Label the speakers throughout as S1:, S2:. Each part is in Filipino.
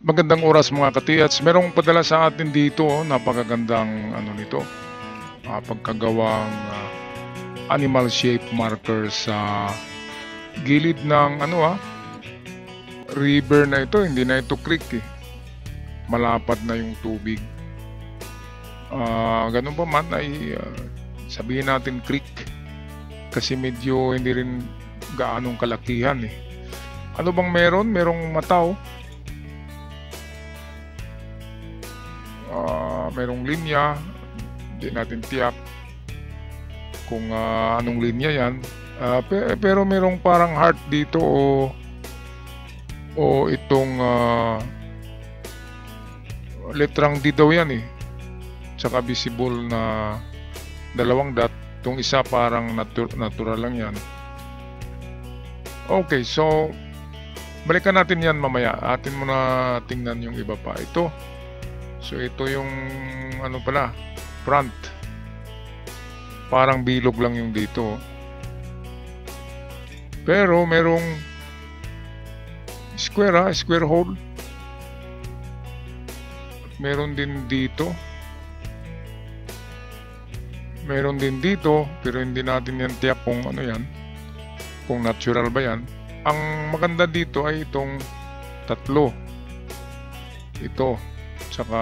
S1: Magandang oras mga katiyats. Merong padala sa atin dito, napakagandang nito, pagkagawang animal shape marker sa gilid ng river na ito. Hindi na ito creek eh. Malapad na yung tubig. Ganun pa man ay sabihin natin creek kasi medyo hindi rin gaanong kalakihan eh. Ano bang meron? Merong mata oh. Merong linya, hindi natin tiyak kung anong linya yan, pero merong parang heart dito o itong letrang D daw yan eh, tsaka visible na dalawang dot. Itong isa parang natural lang yan. Okay, so balikan natin yan mamaya. Atin muna tingnan yung iba pa. Ito, so ito yung front. Parang bilog lang yung dito. Pero merong square hole. Meron din dito. Meron din dito, pero hindi natin yan tiyak kung ano yan. Kung natural ba yan. Ang maganda dito ay itong tatlo. Ito. Tsaka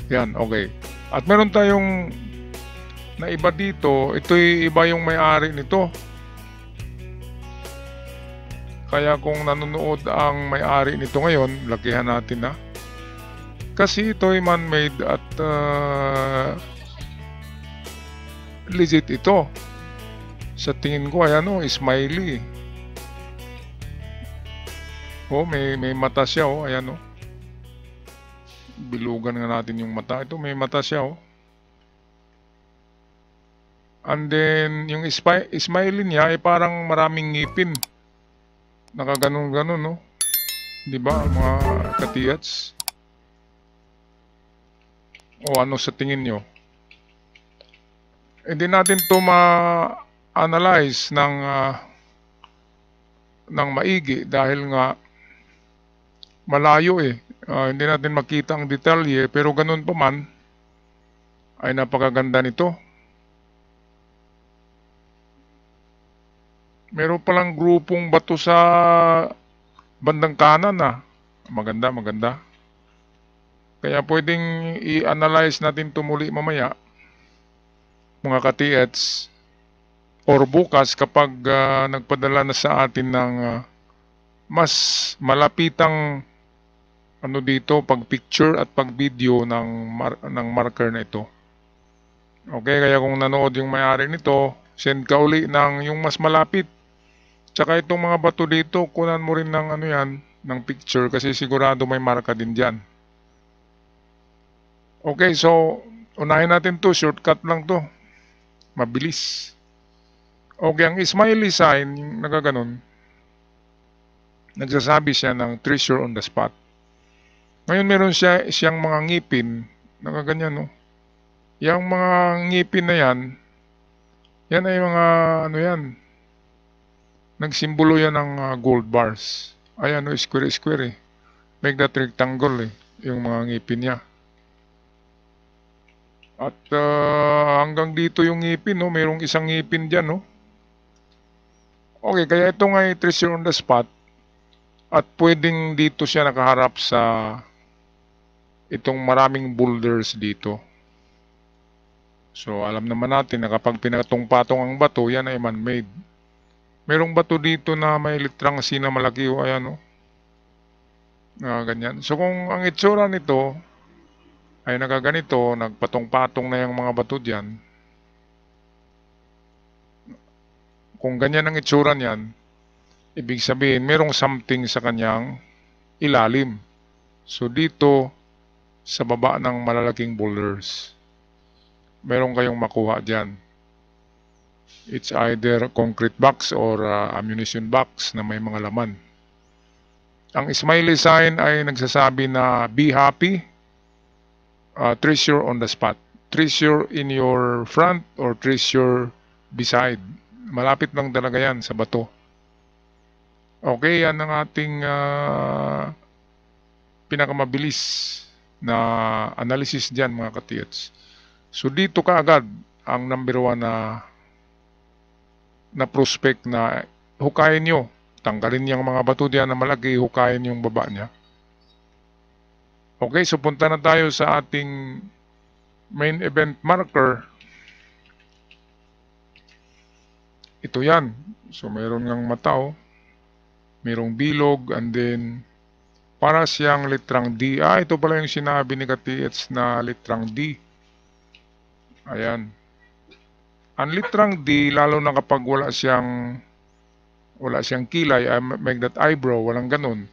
S1: yan, okay. At meron tayong na iba dito. Ito'y iba yung may-ari nito. Kaya kung nanonood ang may-ari nito ngayon, lakihan natin na. Kasi ito'y man-made at legit ito. Sa tingin ko ay smiley. Oh, may mata siya oh, ayan oh. Bilugan nga natin yung mata. Ito may mata siya oh. And then yung smiley niya ay parang maraming ngipin. Nakaganon-ganon no. Di ba mga katiyats? O ano sa tingin nyo? Hindi natin to ma-analyze ng maigi dahil nga malayo eh. Hindi natin makita ang detalye, pero ganun pa man ay napakaganda nito. Meron palang grupong bato sa bandang kanan Maganda, maganda. Kaya pwedeng i-analyze natin ito muli mamaya, mga ka-THs, or bukas kapag nagpadala na sa atin ng mas malapitang dito, pag-picture at pag-video ng marker na ito. Okay, kaya kung nanood yung may-ari nito, send ka uli ng yung mas malapit. Tsaka itong mga bato dito, kunan mo rin ng ng picture kasi sigurado may marka din dyan. Okay, so unahin natin to, shortcut lang to. Mabilis. Okay, ang smiley sign, nagaganon, nagsasabi siya ng treasure on the spot. Ngayon meron siyang mga ngipin, nakaganyan no. Yang mga ngipin na yan ay mga nagsimbolo yan ng gold bars. Ayan square eh. Make that rectangle eh, yung mga ngipin niya. At hanggang dito yung ngipin no, mayroong isang ngipin dyan no. Okay, kaya ito nga ay treasure on the spot. At pwedeng dito siya nakaharap sa itong maraming boulders dito. So alam naman natin na kapag pinatong-patong ang bato, yan ay man-made. Merong bato dito na may litrang C na malaki o ayan o. Ganyan. So kung ang itsura nito ay nagaganito, nagpatong-patong na yung mga bato dyan. Kung ganyan ang itsura niyan, ibig sabihin merong something sa kanyang ilalim. So dito sa baba ng malalaking boulders, meron kayong makuha dyan. It's either concrete box or ammunition box na may mga laman. Ang smiley sign ay nagsasabi na be happy, treasure on the spot. Treasure in your front or treasure beside. Malapit lang talaga yan sa bato. Okay, yan ang ating pinakamabilis na analysis dyan mga ka-TH. So dito kaagad ang number 1 na prospect na hukayin nyo. Tanggalin niyang mga bato diyan na malaki, hukayin yung baba niya. Okay, so punta na tayo sa ating main event marker. Ito yan. So mayroon ngang mata, mayroong bilog, and then para siyang litrang D. Ito pala yung sinabi ni ka-TH na litrang D. Ayan. Ang litrang D, lalo na kapag wala siyang kilay, make that eyebrow, walang ganun.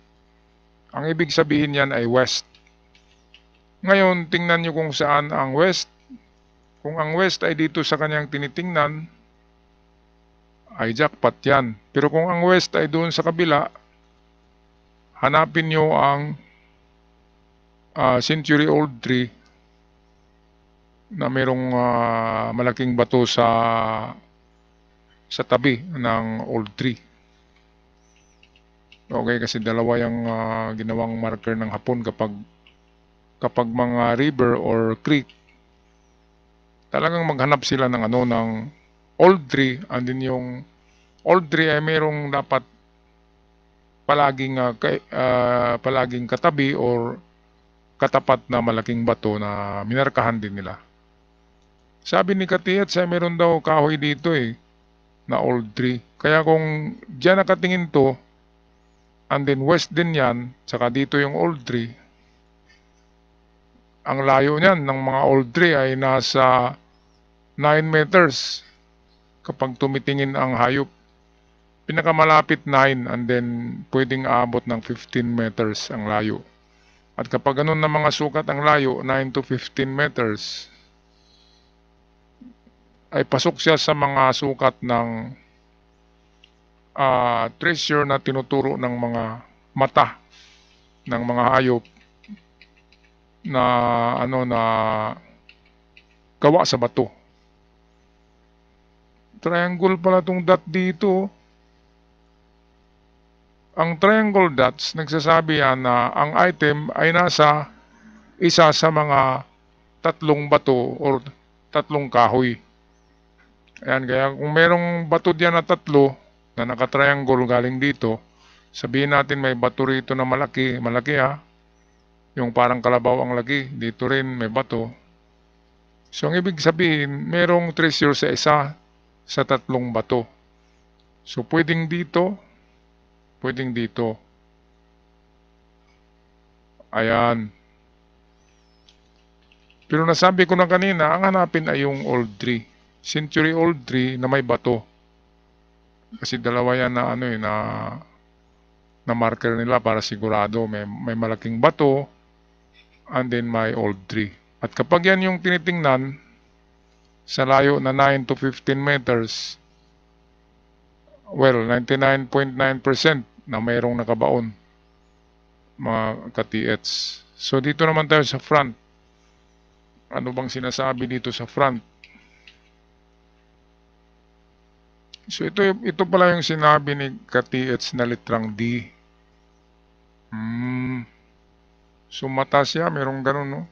S1: Ang ibig sabihin yan ay west. Ngayon, tingnan nyo kung saan ang west. Kung ang west ay dito sa kanyang tinitingnan, ay jackpot yan. Pero kung ang west ay doon sa kabila, hanapin nyo ang century-old tree na mayroong malaking bato sa tabi ng old tree. Okay, kasi dalawa yung ginawang marker ng Hapon kapag mga river or creek, talagang maghanap sila ng ng old tree, and then yung old tree ay mayroong dapat palaging katabi or katapat na malaking bato na minarkahan din nila. Sabi ni ka-TH ay meron daw kahoy dito na old tree. Kaya kung diyan nakatingin to, and then west din yan, saka dito yung old tree, ang layo niyan ng mga old tree ay nasa 9 meters kapag tumitingin ang hayop. Pinakamalapit 9, and then pwedeng aabot ng 15 meters ang layo. At kapag ganun na mga sukat ang layo, 9 to 15 meters, ay pasok siya sa mga sukat ng treasure na tinuturo ng mga mata ng mga hayop na na gawa sa bato. Triangle pala tong dot dito. Ang triangle dots, nagsasabi yan na ang item ay nasa isa sa mga 3 bato or 3 kahoy. Ayan, kaya kung merong bato diyan na 3 na naka-triangle galing dito, sabihin natin may bato rito na malaki yung parang kalabaw ang laki, dito rin may bato. So ang ibig sabihin, merong treasure sa isa sa 3 bato. So pwedeng dito, pwedeng dito. Ayan. Pero nasabi ko na kanina, ang hanapin ay yung old tree. Century old tree na may bato. Kasi dalawa yan na na marker nila para sigurado may malaking bato, and then may old tree. At kapag yan yung tinitingnan sa layo na 9 to 15 meters, well, 99.9% na mayroong nakabaon, mga ka-TH. So dito naman tayo sa front. Ano bang sinasabi dito sa front? So ito pala yung sinabi ni ka-TH na litrang D. So mata siya, merong ganun, no?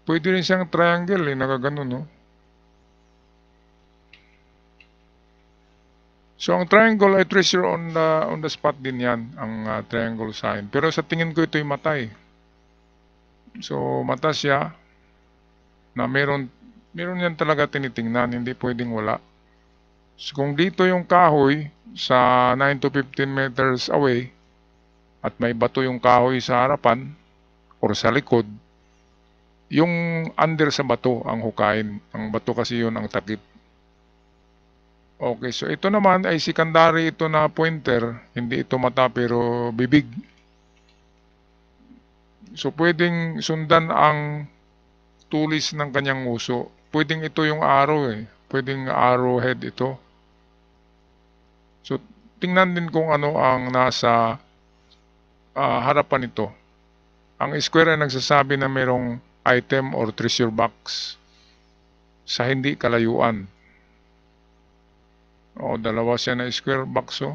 S1: Pwede rin siyang triangle, nakaganon, no? So ang triangle ay treasure on the spot din yan, ang triangle sign. Pero sa tingin ko ito'y mata So mata siya na meron yan talaga tinitingnan, hindi pwedeng wala. So kung dito yung kahoy sa 9 to 15 meters away at may bato yung kahoy sa harapan or sa likod, yung under sa bato ang hukayin. Ang bato kasi yun ang takip. Okay, so ito naman ay secondary ito na pointer. Hindi ito mata pero bibig. So pwedeng sundan ang tulis ng kanyang uso. Pwedeng ito yung arrow Pwedeng arrowhead ito. So tingnan din kung ano ang nasa harapan nito. Ang square ay nagsasabi na mayroong item or treasure box sa hindi kalayuan. Dalawa siya na square box.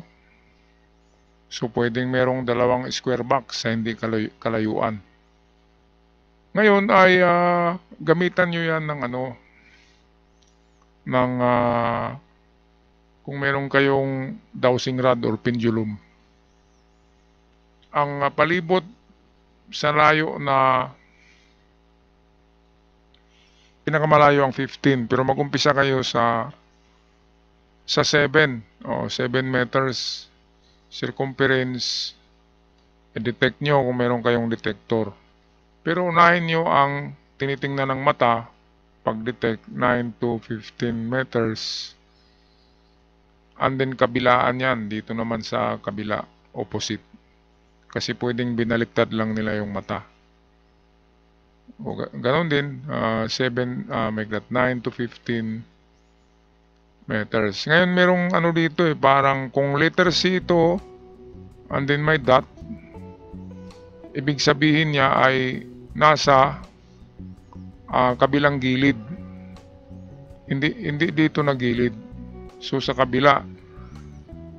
S1: So, pwedeng merong dalawang square box sa hindi kalayuan. Ngayon ay gamitan nyo yan ng kung meron kayong dowsing rod or pendulum. Ang palibot sa layo na pinakamalayo ang 15, pero mag-umpisa kayo sa 7 o 7 meters circumference. I-detect nyo kung meron kayong detector. Pero unahin nyo ang tinitingnan ng mata pag-detect 9 to 15 meters. And then kabilaan yan, dito naman sa kabila, opposite. Kasi pwedeng binaliktad lang nila yung mata. O, ganon din, 9 to 15 meters. Ngayon merong dito parang kung letter C ito, and then may dot, ibig sabihin niya ay nasa kabilang gilid. Hindi dito na gilid. So sa kabila,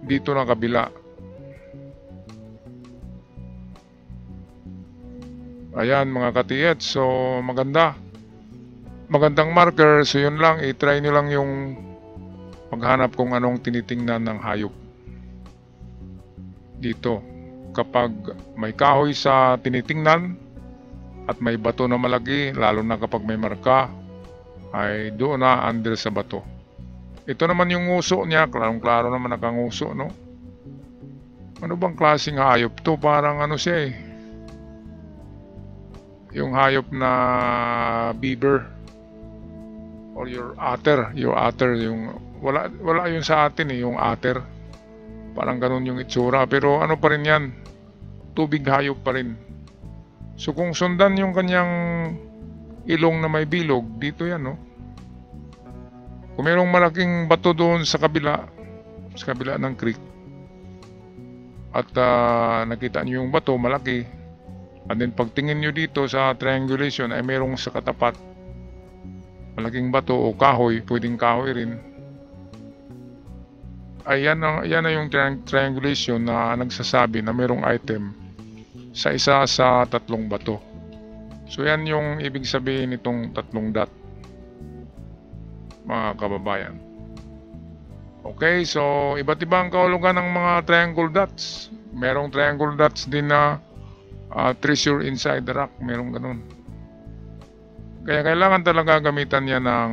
S1: dito na kabila. Ayan mga katiyet, so magandang marker. So yun lang, i-try nyo lang yung paghanap kung anong tinitingnan ng hayop dito. Kapag may kahoy sa tinitingnan at may bato na malaki, lalo na kapag may marka, ay doon na under sa bato. Ito naman yung nguso niya, klarong-klaro naman nakanguso, no? Ano bang klaseng hayop to? Parang siya yung hayop na beaver or your otter, yung wala yun sa atin yung otter. Parang ganun yung itsura, pero pa rin yan, tubig hayop pa rin. So kung sundan yung kanyang ilong na may bilog, dito yan, no? Kung merong malaking bato doon sa kabila ng creek, at nakita nyo yung bato malaki, and then pagtingin nyo dito sa triangulation ay merong sa katapat malaking bato o kahoy, pwedeng kahoy rin, ay yan na yung triangulation na nagsasabi na merong item sa isa sa tatlong bato. So yan yung ibig sabihin nitong tatlong dot, mga kababayan. Okay, so iba't ibang kahulugan ng mga triangle dots. Merong triangle dots din na treasure inside the rock, merong ganun. Kaya kailangan talaga gamitan niya ng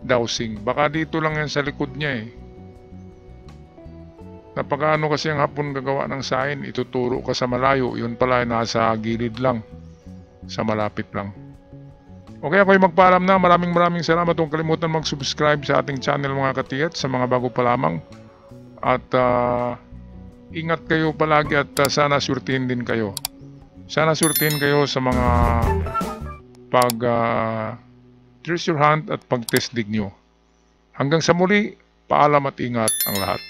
S1: dowsing. Baka dito lang yan sa likod niya Napakaano kasi ang Hapon gagawa ng sign, ituturo ka sa malayo, yun pala nasa gilid lang, sa malapit lang. Okay, ako'y magpaalam na. Maraming salamat. Huwag kalimutan mag-subscribe sa ating channel mga katiyat, sa mga bago pa lamang. At ingat kayo palagi at sana surtihin din kayo. Sana surtihin kayo sa mga treasure hunt at pag-test dig nyo. Hanggang sa muli, paalam at ingat ang lahat.